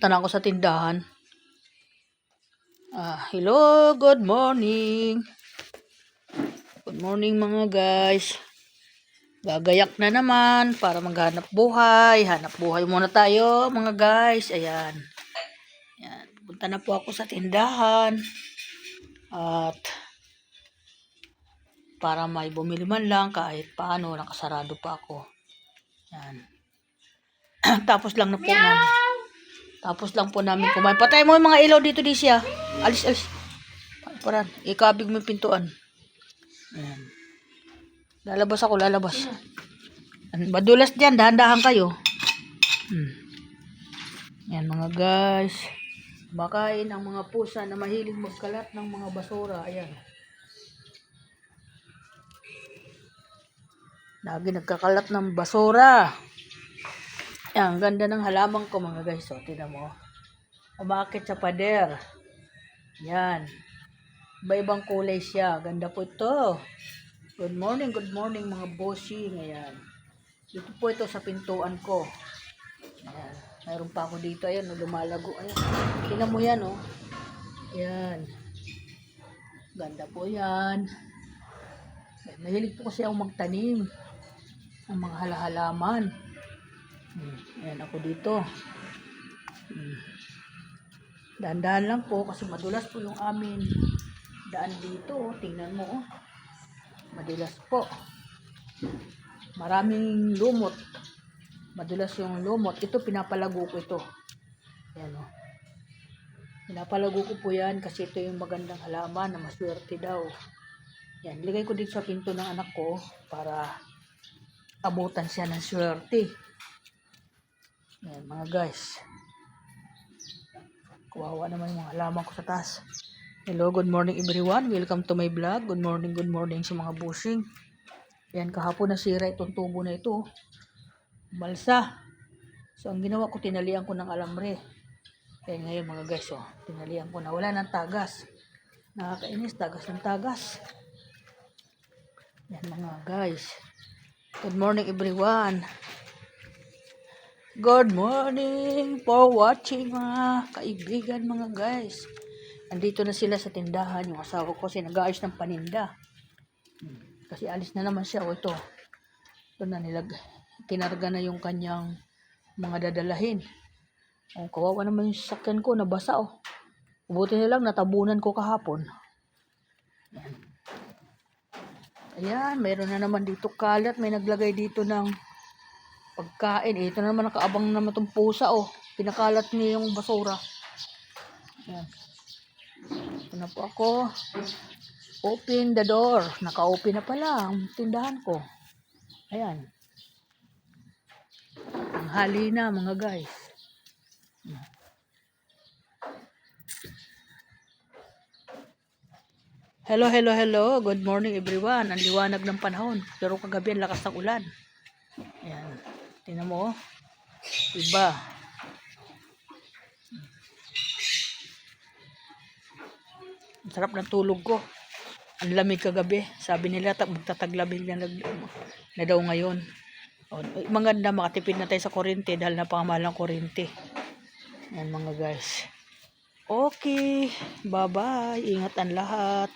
Pumunta na ako sa tindahan. Hello, good morning. Good morning mga guys. Gagayak na naman para maghanap buhay. Hanap buhay muna tayo mga guys. Ayan. Ayan. Punta na po ako sa tindahan. At para may bumili man lang kahit paano, nakasarado pa ako. Ayan. Tapos lang po namin kumain. Patay mo yung mga ilaw dito di siya. Alis. Paran. Ikabig mo yung pintuan. Ayan. Lalabas. Madulas dyan. Dahan-dahan kayo. Ayan mga guys. Makain ang mga pusa na mahilig magkalat ng mga basura. Ayan. Lagi nagkakalat ng basura. Ayan, ang ganda ng halaman ko mga guys. So, tignan mo. Umakit sa pader. Yan. Iba-ibang kulay siya. Ganda po ito. Good morning mga bossing. Ayan. Dito po ito sa pintuan ko. Ayan. Mayroon pa ako dito. Ayan, lumalago. Ayan. Tingnan mo yan, oh. Ayan. Ganda po yan. Ayan. Mahilig po kasi ako magtanim ng mga halaman. Ayan ako dito. Dahan-dahan lang po kasi madulas po yung amin daan dito. Tingnan mo, oh. Madulas po. Maraming lumot. Madulas yung lumot. Ito pinapalago ko ito. Ayan, oh. Pinapalago ko po yan kasi ito yung magandang halaman na maswerte daw. Yan, ligay ko dito sa pinto ng anak ko para abutan siya ng swerte. Yan mga guys. Kawawa naman yung mga halaman ko sa taas. Hello, good morning everyone. Welcome to my vlog. Good morning sa mga bushing. Yan, kahapon nasira itong tubo na ito. Balsa. So, ang ginawa ko, tinalian ko ng alambre. Kaya ngayon mga guys, oh, tinalian ko na. Wala ng tagas. Nakakainis, tagas ng tagas. Yan mga guys. Good morning everyone. Good morning for watching mga kaibigan mga guys. Andito na sila sa tindahan. Yung asawa ko kasi nag-aayos ng paninda. Kasi alis na naman siya. O ito. Ito na kinarga na yung kanyang mga dadalahin. O, kawawa naman yung sasakyan ko. Nabasa o. Buti na lang natabunan ko kahapon. Ayan. Mayroon na naman dito kalat. May naglagay dito ng pagkain. Ito na naman, nakaabang naman itong pusa, oh. Pinakalat niya yung basura. Ayan. Ito na po ako. Open the door. Naka-open na pala ang tindahan ko. Ayan. Ang hali na, mga guys. Hello. Good morning everyone. Ang liwanag ng panahon. Pero kagabi ang lakas ng ulan. Ayan. Tingnan mo, oh. Iba. Ang sarap ng tulog ko. Ang lamig kagabi. Sabi nila, magtataglamig na daw ngayon. O, maganda, makatipid na tayo sa kuryente dahil napakamahal ng kuryente. Ayan mga guys. Okay. Bye-bye. Ingat ang lahat.